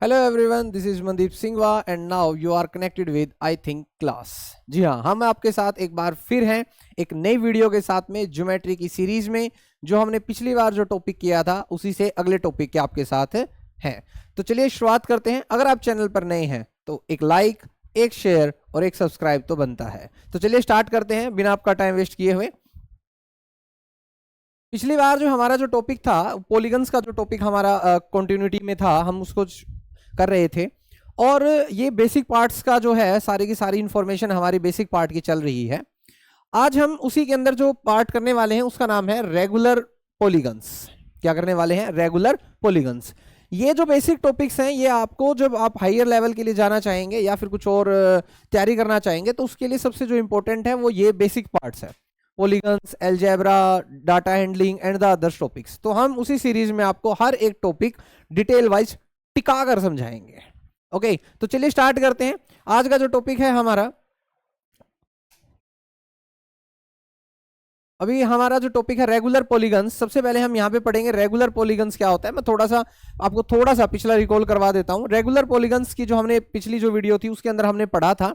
Hello everyone, this is Mandeep Singhwa and now you are connected with I think class. जी हाँ, हम आपके साथ एक बार फिर हैं एक नई वीडियो के साथ में ज्योमेट्री की सीरीज में। जो हमने पिछली बार जो टॉपिक किया था उसी से अगले टॉपिक के आपके साथ हैं। तो चलिए शुरुआत करते हैं। अगर आप चैनल पर नए हैं तो एक लाइक, एक शेयर और एक सब्सक्राइब तो बनता है। तो चलिए स्टार्ट करते हैं बिना आपका टाइम वेस्ट किए हुए। पिछली बार जो हमारा जो टॉपिक था पॉलीगन्स का, जो टॉपिक हमारा कंटिन्यूटी में था, हम उसको कर रहे थे और ये बेसिक पार्ट्स का जो है सारी की सारी इंफॉर्मेशन हमारी बेसिक पार्ट की चल रही है। आज हम उसी के अंदर जो पार्ट करने वाले हैं उसका नाम है रेगुलर पॉलीगन्स। क्या करने वाले हैं? Regular polygons. ये जो बेसिक टॉपिक्स हैं ये आपको जब आप हायर लेवल के लिए जाना चाहेंगे या फिर कुछ और तैयारी करना चाहेंगे तो उसके लिए सबसे जो इंपॉर्टेंट है वो ये बेसिक पार्ट्स है, polygons, algebra, data handling and the others topics. तो हम उसी सीरीज में आपको हर एक टॉपिक डिटेल वाइज टिका कर समझाएंगे। ओके, तो चलिए स्टार्ट करते हैं। आज का जो टॉपिक है हमारा, अभी हमारा जो टॉपिक है रेगुलर पॉलीगन्स। सबसे पहले हम यहां पे पढ़ेंगे रेगुलर पॉलीगन्स क्या होता है। मैं आपको थोड़ा सा पिछला रिकॉल करवा देता हूं। रेगुलर पॉलीगन्स की जो हमने पिछली जो वीडियो थी उसके अंदर हमने पढ़ा था,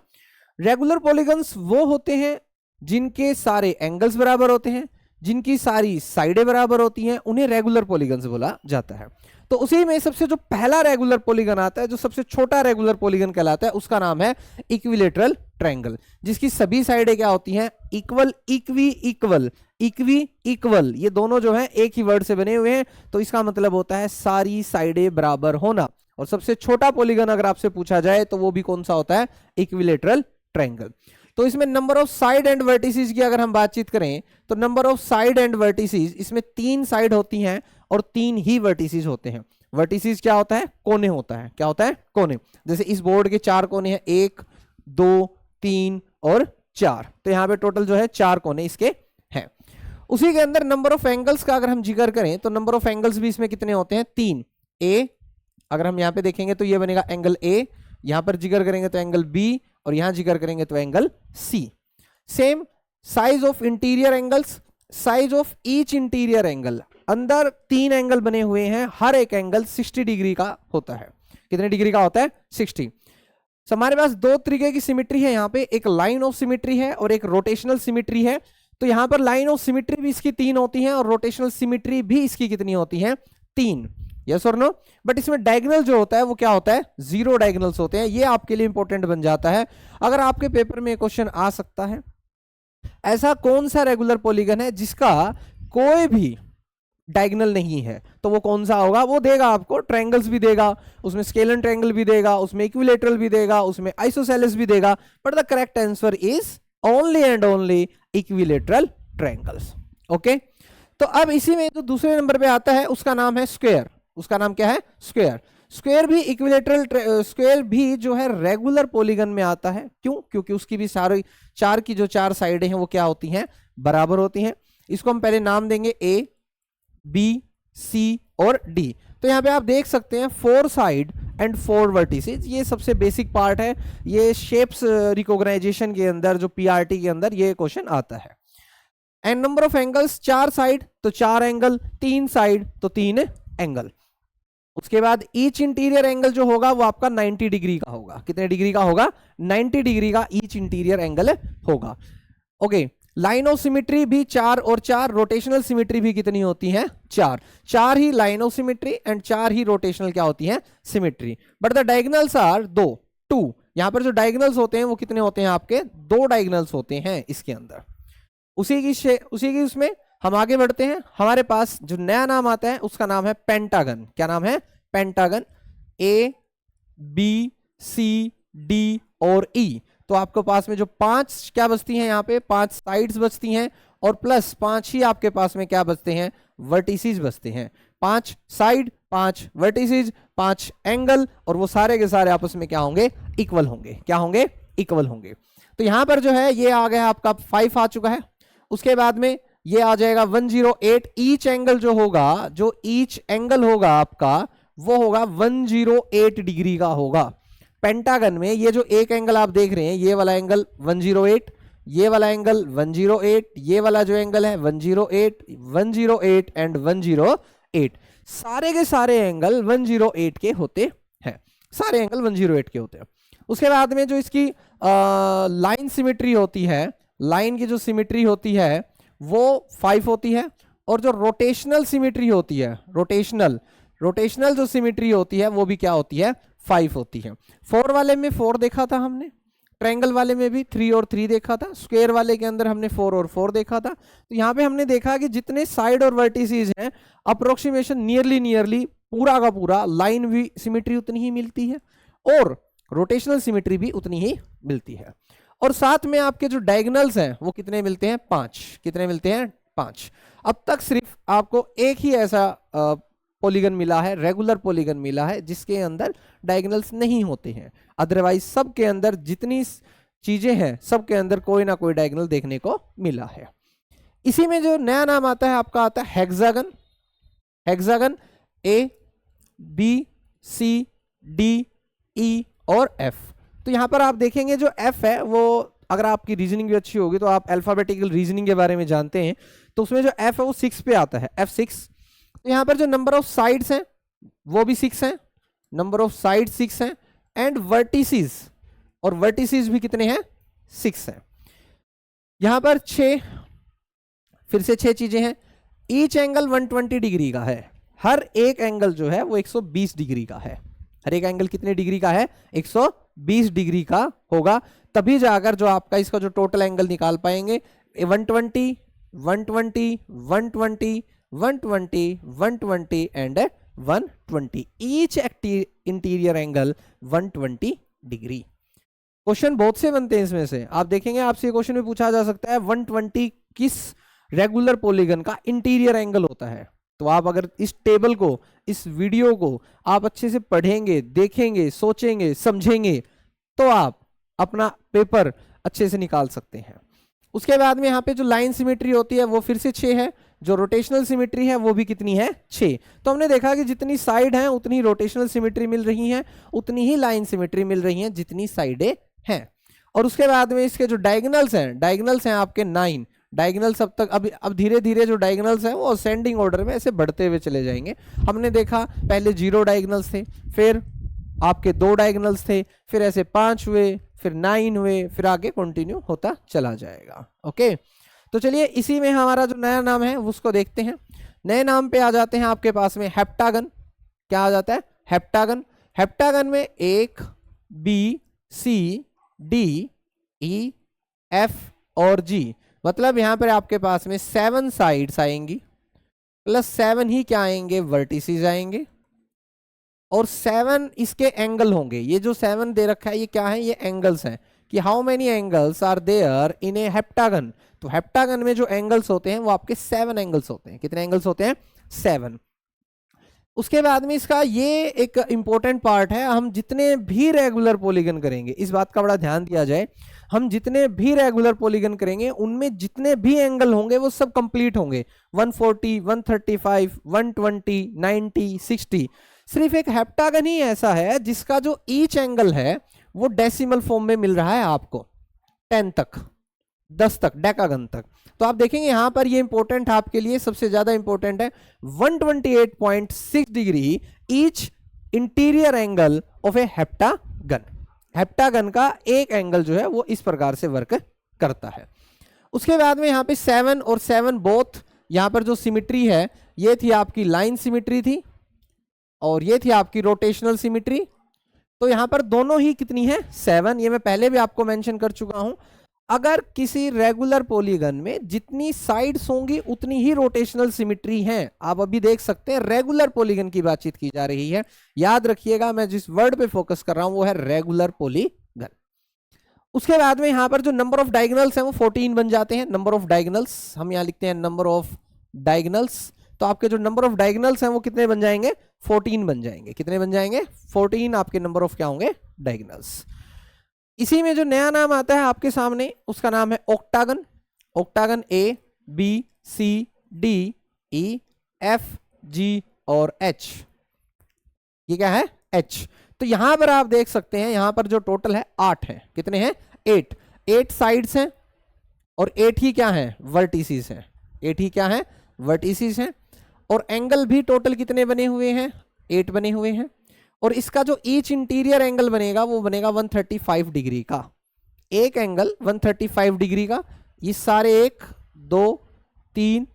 रेगुलर पॉलीगन्स वो होते हैं जिनके सारे एंगल्स बराबर होते हैं, जिनकी सारी साइडें बराबर होती हैं, उन्हें रेगुलर पॉलीगन्स बोला जाता है। तो उसी में सबसे जो पहला रेगुलर पॉलीगन आता है, जो सबसे छोटा रेगुलर पॉलीगन कहलाता है, उसका नाम है इक्विलेटरल ट्रायंगल, जिसकी सभी साइडें क्या होती हैं? Equal, equi, equal, equi, equal. ये दोनों जो है एक ही वर्ड से बने हुए हैं, तो इसका मतलब होता है सारी साइडें बराबर होना। और सबसे छोटा पॉलीगन अगर आपसे पूछा जाए तो वो भी कौन सा होता है? Equilateral triangle. तो इसमें number of side and vertices की अगर हम बातचीत करें तो number of side and vertices, इसमें 3 साइड होती हैं और 3 ही वर्टिसेस होते हैं। वर्टिसेस क्या होता है? कोने होता है। क्या होता है? कोने। जैसे इस बोर्ड के 4 कोने हैं, 1, 2, 3 और 4। तो यहां पे टोटल जो है 4 कोने इसके हैं। उसी के अंदर नंबर ऑफ एंगल्स का अगर हम जिक्र करें तो नंबर ऑफ एंगल्स भी इसमें कितने होते हैं? 3। ए, अगर हम यहां पे देखेंगे तो ये बनेगा एंगल ए, यहां पर जिक्र करेंगे तो एंगल बी, और यहां जिक्र करेंगे तो angle C. Same size of interior angles, size of each interior angle. अंदर 3 एंगल बने हुए हैं, हर एक एंगल 60 डिग्री का होता है। कितने डिग्री का होता है? 60। तो हमारे पास 2 तरीके की सिमिट्री है यहाँ पे, एक लाइन ऑफ सिमिट्री है और एक रोटेशनल सिमिट्री है। तो यहां पर लाइन ऑफ सिमिट्री भी इसकी 3 होती है और रोटेशनल सिमिट्री भी इसकी कितनी होती है? 3। यस और नो? बट इसमें डायगोनल जो होता है वो क्या होता है? 0 डायगोनल्स होते हैं। ये आपके लिए इंपॉर्टेंट बन जाता है। अगर आपके पेपर में क्वेश्चन आ सकता है, ऐसा कौन सा रेगुलर पॉलीगन है जिसका कोई भी डायगोनल नहीं है, तो वो कौन सा होगा? वो देगा आपको ट्रायंगल्स भी देगा, उसमें स्केलन ट्रायंगल भी देगा, उसमें इक्विलेटरल भी देगा, उसमें आइसोसेलेस भी देगा। But the correct answer is only and only equilateral triangles. Okay, तो अब इसी में जो दूसरे नंबर पे आता है उसका नाम है स्क्वायर। उसका नाम क्या है? स्क्वायर। स्क्वायर भी इक्विलेटरल, स्क्वायर भी जो है रेगुलर पॉलीगन में आता है। क्यों? क्योंकि उसकी भी सारी 4 की जो 4 साइडें हैं वो क्या होती हैं? बराबर होती हैं। इसको हम पहले नाम देंगे ए, बी, सी और डी। तो यहाँ पे आप देख सकते हैं 4 साइड एंड 4 वर्टिसेस। ये सबसे बेसिक पार्ट है, ये शेप्स रिकॉग्नाइजेशन के अंदर, जो पीआरटी के अंदर ये क्वेश्चन आता है। And number of angles, 4 side तो 4 एंगल, 3 साइड तो 3 एंगल। उसके बाद ईच इंटीरियर एंगल जो होगा वो आपका 90 डिग्री का होगा। कितने डिग्री का होगा? 90 डिग्री का ईच इंटीरियर एंगल होगा। ओके, लाइन ऑफ सिमिट्री भी 4 और 4, रोटेशनल सिमिट्री भी कितनी होती है? 4। 4 ही लाइन ऑफ सिमिट्री एंड 4 ही रोटेशनल क्या होती है? Symmetry. But the diagonals are 2। यहां पर जो डायगोनल्स होते हैं वो कितने होते हैं? आपके 2 डायगोनल्स होते हैं इसके अंदर। उसी की उसमें हम आगे बढ़ते हैं। हमारे पास जो नया नाम आता है उसका नाम है पेंटागन। क्या नाम है? पेंटागन। ए, बी, सी, डी और ई। तो आपके पास में जो 5 क्या बचती हैं? यहाँ पे 5 साइड्स बचती हैं और प्लस 5 ही आपके पास में क्या बचते हैं? वर्टिसेस बचते हैं। 5 साइड, 5 वर्टिसेस, 5 एंगल, और वो सारे के सारे आपस में क्या होंगे? इक्वल होंगे। क्या होंगे? इक्वल होंगे। तो यहां पर जो है ये आ गया आपका 5 आ चुका है। उसके बाद में ये आ जाएगा 108। ईच एंगल जो होगा, जो ईच एंगल होगा आपका वो होगा 108 डिग्री का होगा। पेंटागन में ये जो एक एंगल आप देख रहे हैं, ये वाला एंगल 108, ये वाला एंगल 108, ये वाला जो एंगल है 108, 108 एंड 108, सारे के सारे एंगल 108 के होते हैं। सारे एंगल 108 के होते हैं। उसके बाद में जो इसकी लाइन सिमेट्री होती है, लाइन की जो सिमेट्री होती है वो 5 होती है, और जो रोटेशनल सिमेट्री होती है, रोटेशनल जो सिमेट्री होती है वो भी क्या होती है, 5 होती है। 4 वाले में 4 देखा था हमने, ट्रायंगल वाले में भी 3 और 3 देखा था, स्क्वायर वाले के अंदर हमने 4 और 4 देखा था। तो यहाँ पे हमने देखा कि जितने साइड और वर्टिसेस हैं, अप्रोक्सीमेशन नियरली पूरा का पूरा लाइन भी सिमेट्री उतनी ही मिलती है और रोटेशनल सिमेट्री भी उतनी ही मिलती है। और साथ में आपके जो डायगोनल्स हैं वो कितने मिलते हैं, 5। कितने मिलते हैं, 5। अब तक सिर्फ आपको एक ही ऐसा पॉलीगन मिला है, रेगुलर पॉलीगन मिला है जिसके अंदर डायगोनल्स नहीं होते हैं, अदरवाइज सब के अंदर जितनी चीजें हैं सब के अंदर कोई ना कोई डायगोनल देखने को मिला है। इसी में जो नया नाम आता है आपका आता है hexagon. Hexagon A B C D E और F। तो यहां पर आप देखेंगे जो F है वो, अगर आपकी रीजनिंग भी अच्छी होगी तो आप अल्फाबेटिकल रीजनिंग के बारे में जानते हैं, तो उसमें जो F है वो 6 पे आता है, F6। तो यहां पर जो नंबर ऑफ साइड्स हैं वो भी 6 हैं, नंबर ऑफ साइड 6 हैं, एंड वर्टिसेस, और वर्टिसेस भी कितने हैं, 6 हैं। यहां पर 6, फिर से 6 चीजें हैं। ईच एंगल 120 डिग्री का है, हर एक एंगल जो है वो 120 डिग्री का है। हर एक एंगल कितने डिग्री का है, 120 डिग्री का होगा, तभी जाकर जो आपका इसका जो टोटल एंगल निकाल पाएंगे। 120, 120, 120, 120, 120 and 120, each interior angle 120 degree. Question बहुत से बनते हैं इसमें से, आप देखेंगे आपसे क्वेश्चन में पूछा जा सकता है 120 किस रेगुलर पॉलीगन का इंटीरियर एंगल होता है। तो आप अगर इस टेबल को, इस वीडियो को आप अच्छे से पढ़ेंगे, देखेंगे, सोचेंगे, समझेंगे, तो आप अपना पेपर अच्छे से निकाल सकते हैं। उसके बाद में यहाँ पे जो लाइन सिमेट्री होती है वो फिर से 6 है, जो रोटेशनल सिमेट्री है वो भी कितनी है, 6। तो हमने देखा कि जितनी साइड है उतनी रोटेशनल सिमेट्री मिल रही है, उतनी ही लाइन सिमेट्री मिल रही है जितनी साइडें हैं। और उसके बाद में इसके जो डायगोनल्स हैं आपके 9 डायगोनल्स। अब तक अब धीरे धीरे जो डायगोनल्स हैं वो असेंडिंग ऑर्डर में ऐसे बढ़ते हुए चले जाएंगे। हमने देखा पहले 0 डायगोनल्स थे, फिर आपके 2 डायगोनल्स थे, फिर ऐसे 5 हुए, फिर 9 हुए, फिर आगे कंटिन्यू होता चला जाएगा। ओके, तो चलिए इसी में हमारा जो नया नाम है उसको देखते हैं। नए नाम पे आ जाते हैं आपके पास में हेप्टागन। क्या आ जाता है, हेप्टागन। हेप्टागन में 1 B C D E F और G, मतलब यहां पर आपके पास में 7 साइड्स आएंगी, प्लस 7 ही क्या आएंगे, वर्टिसेस आएंगे, और 7 इसके एंगल होंगे। ये जो 7 दे रखा है ये क्या है, ये एंगल्स हैं कि how many angles are there in a heptagon. तो हेप्टागन में जो एंगल्स होते हैं वो आपके 7 एंगल्स होते हैं। कितने एंगल्स होते हैं, 7। उसके बाद में इसका ये एक इंपॉर्टेंट पार्ट है, हम जितने भी रेगुलर पॉलीगन करेंगे, इस बात का बड़ा ध्यान दिया जाए, हम जितने भी रेगुलर पॉलीगन करेंगे उनमें जितने भी एंगल होंगे वो सब कंप्लीट होंगे। 140, 135, 120, 90, 60। सिर्फ एक हेप्टागन ही ऐसा है जिसका जो ईच एंगल है वो डेसिमल फॉर्म में मिल रहा है आपको, 10 तक, 10 तक, डेकागन तक। तो आप देखेंगे यहां पर ये इंपॉर्टेंट आपके लिए सबसे ज्यादा इंपॉर्टेंट है, 128.6 degree each interior angle of A heptagon. Heptagon का एक एंगल जो है वो इस प्रकार से वर्क करता है। उसके बाद में यहाँ पे 7 और 7 बोथ, यहाँ पर जो सिमिट्री है ये थी आपकी लाइन सिमिट्री थी और ये थी आपकी रोटेशनल सिमिट्री। तो यहाँ पर दोनों ही कितनी है, 7। ये मैं पहले भी आपको मेंशन कर चुका हूं। अगर किसी रेगुलर पॉलीगन में जितनी साइड्स होंगी उतनी ही रोटेशनल सिमिट्री है। आप अभी देख सकते हैं रेगुलर पॉलीगन की बातचीत की जा रही है। याद रखिएगा मैं जिस वर्ड पे फोकस कर रहा हूं वो है रेगुलर पॉलीगन। उसके बाद में यहां पर जो नंबर ऑफ डायगोनल्स हैं वो 14 बन जाते हैं। नंबर ऑफ डायगोनल्स हम यहां लिखते हैं नंबर ऑफ डायगोनल्स। तो आपके जो नंबर ऑफ डायगोनल्स हैं वो कितने बन जाएंगे, 14 बन जाएंगे। कितने बन जाएंगे, 14 आपके नंबर ऑफ क्या होंगे, डायगोनल्स। इसी में जो नया नाम आता है आपके सामने उसका नाम है octagon. Octagon A B C D E F G और H। ये क्या है, H। तो यहां पर आप देख सकते हैं यहां पर जो टोटल है 8 है। कितने हैं, 8 साइड्स हैं और 8 ही क्या है, वर्टिसेस हैं। 8 ही क्या है, वर्टिसेस हैं। और एंगल भी टोटल कितने बने हुए हैं, 8 बने हुए हैं। और इसका जो ईच इंटीरियर एंगल बनेगा वो बनेगा 135 डिग्री का। एक एंगल 135 डिग्री का। ये सारे 1 2 3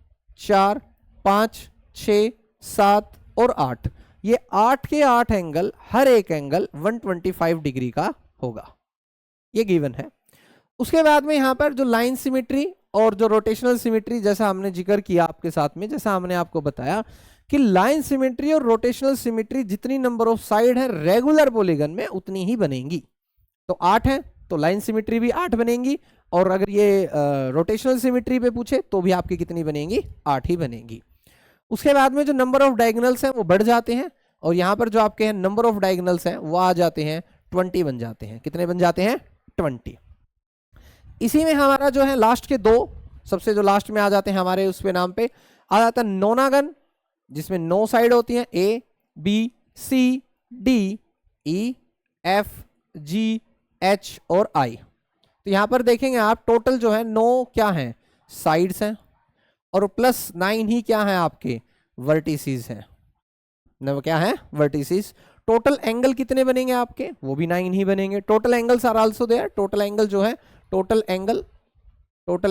4 5 6 7 और 8, ये 8 के 8 एंगल, हर एक एंगल 125 डिग्री का होगा, ये गिवन है। उसके बाद में यहाँ पर जो लाइन सिमेट्री और जो रोटेशनल सिमेट्री, जैसा हमने जिक्र किया आपके साथ में, जैसा हमने आपको बताया कि लाइन सिमेट्री और रोटेशनल सिमेट्री जितनी नंबर ऑफ साइड है रेगुलर पॉलीगन में उतनी ही बनेंगी। तो 8 है तो लाइन सिमेट्री भी 8 बनेंगी, और अगर ये रोटेशनल सिमेट्री पे पूछे तो भी आपकी कितनी बनेंगी, 8 ही बनेंगी। उसके बाद में जो नंबर ऑफ डायगोनल्स हैं वो बढ़ जाते हैं, और यहाँ पर जो आपके हैं नंबर ऑफ डायगोनल्स हैं वो आ जाते हैं 20 बन जाते हैं। कितने बन जाते हैं, 20। इसी में हमारा जो है लास्ट के 2, सबसे जो लास्ट में आ जाते हैं हमारे उस पे नाम पे आ जाता है नोनागन, जिसमें 9 साइड होती हैं, A B C D E F G H और I। तो यहाँ पर देखेंगे आप टोटल जो है 9 क्या हैं, साइड्स हैं, और प्लस 9 ही क्या है आपके वर्टिसेस हैं। न क्या है, वर्टिसेस। टोटल एंगल कितने बनेंगे आपके, वो भी 9 ही बनेंगे। Total angles are also there, total angle जो है, टोटल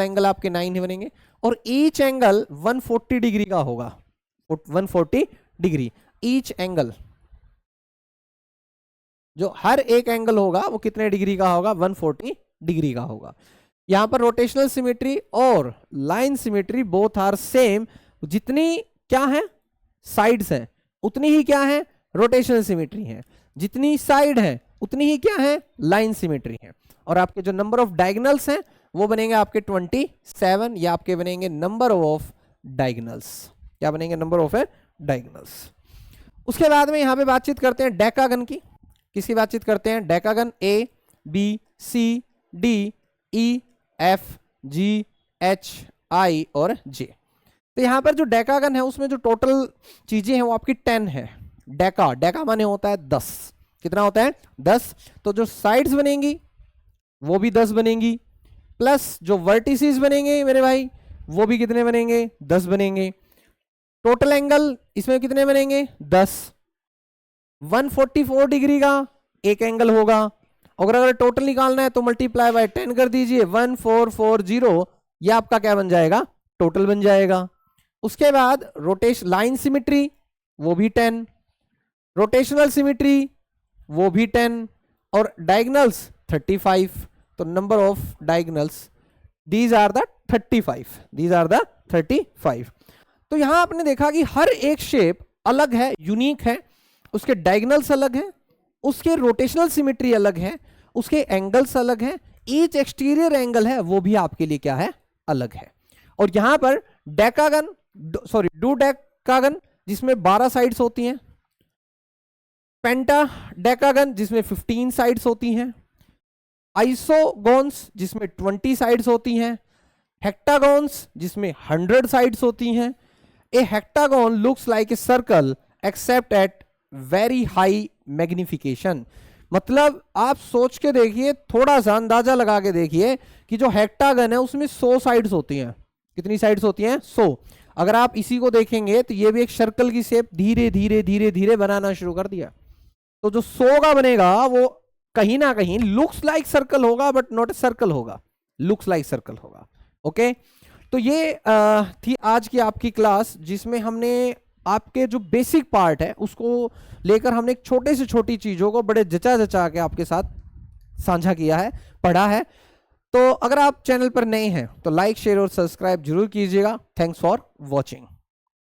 एंगल आपके 9 ही बनेंगे, और ईच एंगल 140 डिग्री का होगा, 140 डिग्री ईच एंगल। जो हर एक एंगल होगा वो कितने डिग्री का होगा, 140 डिग्री का होगा। यहां पर रोटेशनल सिमेट्री और line symmetry both are same, जितनी क्या है साइड्स हैं उतनी ही क्या है रोटेशनल सिमेट्री है, जितनी साइड है उतनी ही क्या है लाइन सिमेट्री है। और आपके जो नंबर ऑफ डायगोनल्स हैं वो बनेंगे आपके 27, या आपके बनेंगे नंबर ऑफ डायगोनल्स। क्या बनेंगे, नंबर ऑफ डायगोनल्स। उसके बाद में यहां पे बातचीत करते हैं डेकागन की। किसकी बातचीत करते हैं, decagon A B C D E F G H I और J। तो यहां पर जो डेकागन है उसमें जो टोटल चीजें हैं वो आपकी 10 है। डेका माने होता है 10। कितना होता है, 10। तो जो साइड्स बनेंगी वो भी 10 बनेंगी, प्लस जो वर्टिसेस बनेंगे मेरे भाई वो भी कितने बनेंगे, 10 बनेंगे। टोटल एंगल इसमें कितने बनेंगे, 10। 144 डिग्री का एक एंगल होगा, अगर टोटल निकालना है तो मल्टीप्लाई बाय 10 कर दीजिए, 1440, ये आपका क्या बन जाएगा, टोटल बन जाएगा। उसके बाद लाइन सिमेट्री वो भी 10, रोटेशनल सिमेट्री वो भी 10, और डायगोनल्स 35। तो number of diagonals these are the 35। तो यहां आपने देखा कि हर एक शेप अलग है, यूनिक है, उसके डायगोनल्स अलग हैं, उसके रोटेशनल सिमेट्री अलग है, उसके एंगल्स अलग हैं, ईच एक्सटीरियर एंगल है वो भी आपके लिए क्या है, अलग है। और यहां पर डूडेकागन जिसमें 12 साइड्स होती हैं, पेंटाडेकागन जिसमें 15 साइड्स होती हैं, आइसोगोन्स जिसमें 20 साइड्स होती हैं, हेक्टागोन्स जिसमें 100 साइड्स होती हैं। A hectogon looks like a circle except at very high magnification. मतलब आप सोच के देखिए, थोड़ा सा अंदाजा लगा के देखिए कि जो हेक्टागन है उसमें 100 साइड्स होती हैं। कितनी साइड्स होती हैं, 100। अगर आप इसी को देखेंगे तो ये भी एक सर्कल की शेप धीरे धीरे धीरे धीरे बनाना शुरू कर दिया। तो जो 100 का बनेगा वो कहीं ना कहीं लुक्स लाइक सर्कल होगा, बट नॉट ए सर्कल होगा, लुक्स लाइक सर्कल होगा। ओके, तो ये थी आज की आपकी क्लास, जिसमें हमने आपके जो बेसिक पार्ट है उसको लेकर हमने एक छोटे से छोटी चीजों को बड़े जचा के आपके साथ साझा किया है, पढ़ा है। तो अगर आप चैनल पर नए हैं तो लाइक, शेयर और सब्सक्राइब जरूर कीजिएगा। Thanks for watching.